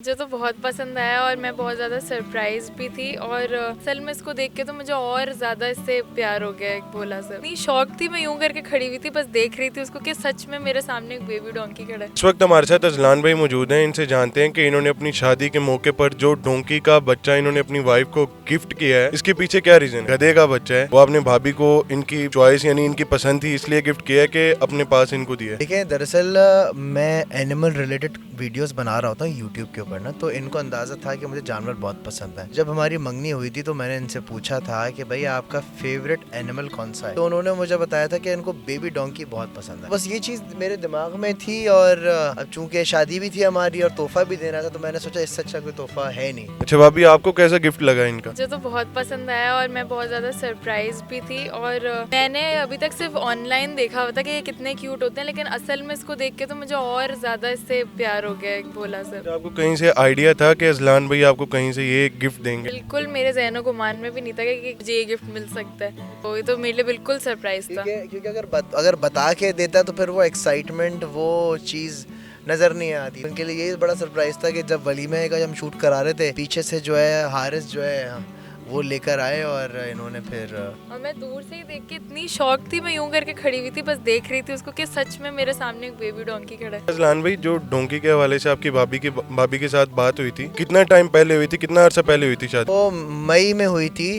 मुझे तो बहुत पसंद आया और मैं बहुत ज़्यादा सरप्राइज भी थी और असल में इसको देख के तो मुझे और ज़्यादा इससे प्यार हो गया। एक बोला सर इतनी शौक थी, मैं यूं करके खड़ी हुई थी, बस देख रही थी उसको कि सच में मेरे सामने एक बेबी डोंकी खड़ा है। इस वक्त हमारे साथ अजलान भाई मौजूद हैं। इनसे जानते हैं कि इन्होंने अपनी शादी के मौके पर जो डोंकी का बच्चा इन्होंने अपनी वाइफ को गिफ्ट किया है, इसके पीछे क्या रीजन है। गधे का बच्चा है, वो अपने भाभी को इनकी चॉइस यानी इनकी पसंद थी इसलिए गिफ्ट किया है कि अपने पास इनको दिया है। देखिए, दरअसल मैं एनिमल रिलेटेड वीडियोस बना रहा होता हूँ यूट्यूब के ऊपर ना, तो इनको अंदाज़ा था कि मुझे जानवर बहुत पसंद है। जब हमारी मंगनी हुई थी तो मैंने इनसे पूछा था कि भाई आपका फेवरेट एनिमल कौन सा है, तो उन्होंने मुझे बताया था कि इनको बेबी डोंकी बहुत पसंद है। बस ये चीज़ मेरे दिमाग में थी और अब चूंकि शादी भी थी हमारी और तोहफा भी देना था, तो मैंने सोचा इससे अच्छा कोई तोहफा है नहीं। अच्छा भाभी, आपको कैसा गिफ्ट लगा इनका? मुझे तो बहुत पसंद आया और मैं बहुत ज़्यादा सरप्राइज भी थी और मैंने अभी तक सिर्फ ऑनलाइन देखा हुआ था कि ये कितने क्यूट होते हैं, लेकिन असल में इसको देख के तो मुझे और ज़्यादा इससे प्यार हो गया। एक बोला सर आपको कहीं से आइडिया था कि अजलान भाई आपको कहीं से ये गिफ्ट देंगे? बिल्कुल मेरे ज़हनो गुमान में भी नहीं था कि मुझे ये गिफ्ट मिल सकता है, तो ये तो मेरे लिए बिल्कुल सरप्राइज था। क्योंकि अगर बता के देता तो फिर वो एक्साइटमेंट, वो चीज़ नजर नहीं आती। उनके लिए ये बड़ा सरप्राइज था कि जब वलीमे का हम शूट करा रहे थे, पीछे से जो है हारिस जो है वो लेकर आए और इन्होंने फिर और मैं दूर से ही देख के इतनी शौक थी, मैं यूं करके खड़ी हुई थी, बस देख रही थी उसको कि सच में मेरे सामने एक बेबी डोंकी खड़ा है। अजलान भाई, जो डोंकी के हवाले से आपकी भाभी के साथ बात हुई थी, कितना टाइम पहले हुई थी, कितना अर्सा पहले हुई थी शादी? वो मई में हुई थी।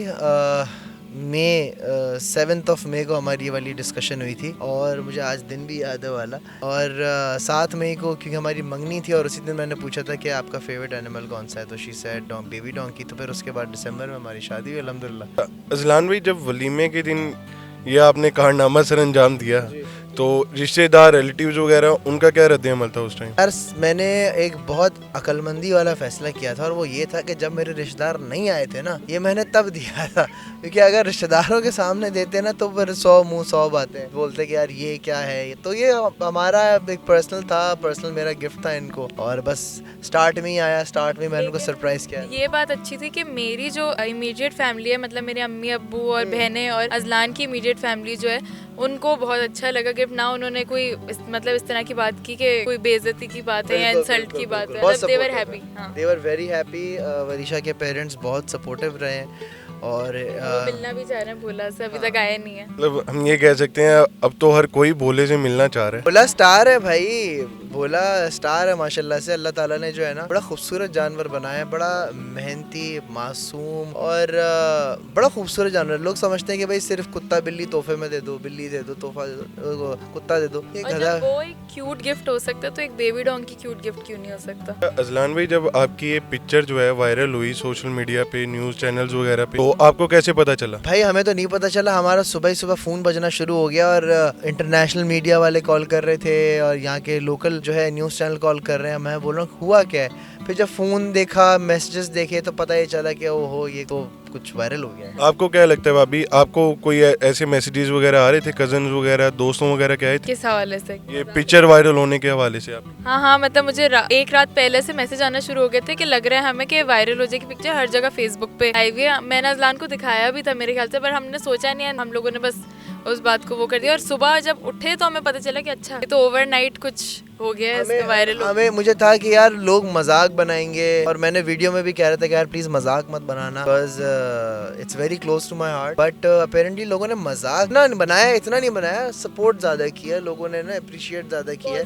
मई 7 मई को हमारी ये वाली डिस्कशन हुई थी और मुझे आज दिन भी याद है वाला। और 7 मई को क्योंकि हमारी मंगनी थी और उसी दिन मैंने पूछा था कि आपका फेवरेट एनिमल कौन सा है, तो शी सेड बेबी डोंकी। तो फिर उसके बाद दिसंबर में हमारी शादी हुई अल्हम्दुलिल्लाह। अजलान भाई, जब वलीमे के दिन ये आपने कारनामा सर अंजाम दिया, तो रिश्तेदार, रिलेटिव्स वगैरह, उनका क्या रद्द अमल था उस टाइम? यार, मैंने एक बहुत अक्लमंदी वाला फैसला किया था और वो ये था कि जब मेरे रिश्तेदार नहीं आए थे ना, ये मैंने तब दिया था। क्योंकि अगर रिश्तेदारों के सामने देते ना तो फिर 100 मुंह 100 बातें बोलते कि यार ये क्या है। तो ये हमारा एक पर्सनल मेरा गिफ्ट था इनको, और बस स्टार्ट में ही आया। स्टार्ट में मैंने उनको सरप्राइज किया। ये बात अच्छी थी कि मेरी जो इमीडिएट फैमिली है, मतलब मेरे अम्मी अब्बू और बहनें और अजलान की इमीडिएट फैमिली जो है, उनको बहुत अच्छा लगा गिफ्ट। ना उन्होंने कोई इस तरह की बात की कि कोई बेइज्जती की बात है या इंसल्ट की बात है। They were happy. They were very happy. Varisha के पेरेंट्स बहुत सपोर्टिव रहे हैं और वो मिलना भी चाह रहे हैं भोला से, अभी तक आए नहीं है। मतलब हम ये कह सकते हैं अब तो हर कोई भोले से मिलना चाह रहा है। भोला स्टार है भाई, भोला स्टार है माशाल्लाह से। अल्लाह ताला ने जो है ना बड़ा खूबसूरत जानवर बनाया है, बड़ा मेहनती, मासूम और बड़ा खूबसूरत जानवर। लोग समझते हैं कि भाई सिर्फ कुत्ता बिल्ली तोहफे में दे दो, बिल्ली दे दो, तोहफा दे दो, कुत्ता दे दो। ये और गधा जब वो एक क्यूट गिफ्ट हो सकता है तो एक बेबी डोंकी क्यूट गिफ्ट क्यों नहीं हो सकता। अजलान भाई, जब आपकी ये पिक्चर जो है वायरल हुई सोशल मीडिया पे, न्यूज चैनल्स वगैरह पे, तो आपको कैसे पता चला? भाई हमें तो नहीं पता चला। हमारा सुबह ही सुबह फ़ोन बजना शुरू हो गया और इंटरनेशनल मीडिया वाले कॉल कर रहे थे और यहाँ के लोकल जो है न्यूज़ चैनल कॉल कर रहे हैं। मैं बोल रहा हूँ हुआ क्या है। फिर जब फ़ोन देखा, मैसेजेस देखे, तो पता ही चला कि ओहो ये तो कुछ वायरल हो गया है। आपको क्या लगता है भाभी, आपको कोई ऐसे मैसेजेस वगैरह आ रहे थे, कजन वगैरह, दोस्तों वगैरह के आए थे किस हवाले से? ये पिक्चर वायरल होने के हवाले से? आप हाँ, मतलब मुझे एक रात पहले से मैसेज आना शुरू हो गए थे कि लग रहा है हमें कि वायरल हो जाएगी पिक्चर। हर जगह फेसबुक पे आई हुई है। मैंने अजलान को दिखाया भी था मेरे ख्याल से, पर हमने सोचा नहीं है, हम लोगों ने बस उस बात को वो कर दिया। और सुबह जब उठे तो हमें पता चला कि अच्छा ये तो ओवरनाइट कुछ हो गया है, इसका वायरल हो। मुझे था कि यार लोग मजाक बनाएंगे और मैंने वीडियो में भी कह रहा था कि यार प्लीज मजाक मत बनाना, because it's very close to my heart. But apparently लोगों ने मजाक ना बनाया, इतना नहीं बनाया, सपोर्ट ज्यादा किया लोगों ने ना, अप्रिशिएट ज्यादा किया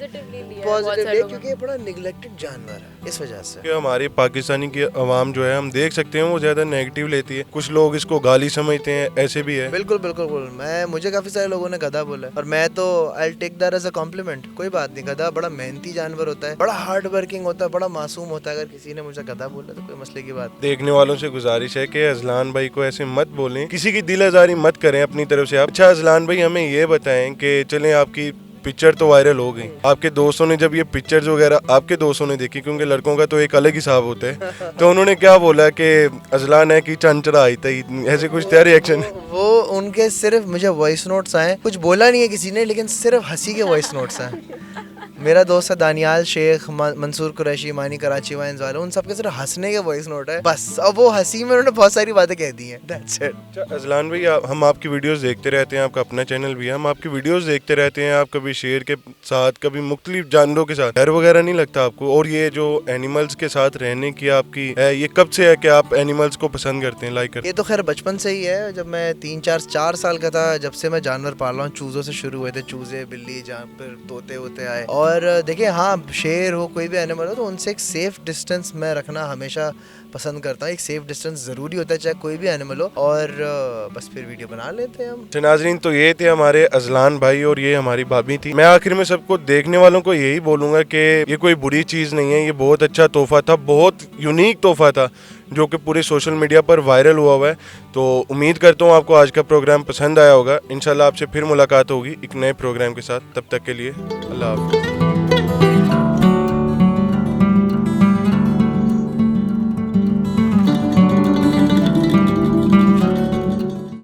पॉजिटिवली, क्योंकि ये बड़ा निगलेक्टेड जानवर है इस वजह से। कि हमारी पाकिस्तानी की आवाम जो है, हम देख सकते हैं वो ज्यादा नेगेटिव लेती है। कुछ लोग इसको गाली समझते हैं, ऐसे भी है। बिल्कुल बिल्कुल। मुझे काफी सारे लोगों ने गधा बोला और मैं तो I take that as a compliment. कोई बात नहीं, गधा बड़ा मेहनती जानवर होता है, बड़ा हार्ड वर्किंग होता है, बड़ा मासूम होता है। अगर किसी ने मुझे गधा बोला तो कोई मसले की बात। देखने वालों से गुजारिश है कि अजलान भाई को ऐसे मत बोलें, किसी की दिल आजारी मत करें अपनी तरफ से आप। अच्छा अजलान भाई, हमें ये बताएं कि चलें, आपकी पिक्चर तो वायरल हो गई, आपके दोस्तों ने जब ये पिक्चर्स वगैरह आपके दोस्तों ने देखी, क्योंकि लड़कों का तो एक अलग हिसाब होता है, तो उन्होंने क्या बोला कि अजलान है कि चंचरा आई थी, ऐसे कुछ था रिएक्शन? वो उनके सिर्फ मुझे वॉइस नोट्स आए, कुछ बोला नहीं है किसी ने, लेकिन सिर्फ हंसी के वॉइस नोट्स आए। मेरा दोस्त है दानियाल शेख, मंसूर कुरैशी, मानी कराची वाइन्स वाले, उन सबके सिर्फ हंसने के वॉइस नोट है बस। अब वो हंसी में उन्होंने बहुत सारी बातें कह दी हैं, दैट्स इट। अच्छा अजलान भाई, हम आपकी वीडियोस देखते रहते हैं, आपका अपना चैनल भी है, हम आपकी वीडियोस देखते रहते हैं। आप कभी शेर के साथ, कभी मुख्तलिफ जानवरों के साथ डर वगैरह नहीं लगता आपको? और ये जो एनिमल्स के साथ रहने की आपकी है, ये कब से है कि आप एनिमल्स को पसंद करते हैं, लाइक करते ये तो खैर बचपन से ही है। जब मैं 3-4 साल का था, जब से मैं जानवर पाल रहा हूँ। चूज़ों से शुरू हुए थे, चूज़े, बिल्ली, जहाँ पर तोते होते आए। और देखिए हाँ, शेर हो, कोई भी एनिमल हो, तो उनसे एक सेफ डिस्टेंस मैं रखना हमेशा पसंद करता हूँ। एक सेफ डिस्टेंस ज़रूरी होता है, चाहे कोई भी एनिमल हो। और बस फिर वीडियो बना लेते हैं हम। नाज़रीन, तो ये थे हमारे अजलान भाई और ये हमारी भाभी थी। मैं आखिर में सबको देखने वालों को यही बोलूँगा कि ये कोई बुरी चीज़ नहीं है, ये बहुत अच्छा तोहफा था, बहुत यूनिक तोहफा था जो कि पूरे सोशल मीडिया पर वायरल हुआ है। तो उम्मीद करता हूँ आपको आज का प्रोग्राम पसंद आया होगा। इंशाल्लाह आपसे फिर मुलाकात होगी एक नए प्रोग्राम के साथ। तब तक के लिए अल्लाह हाफ़िज़।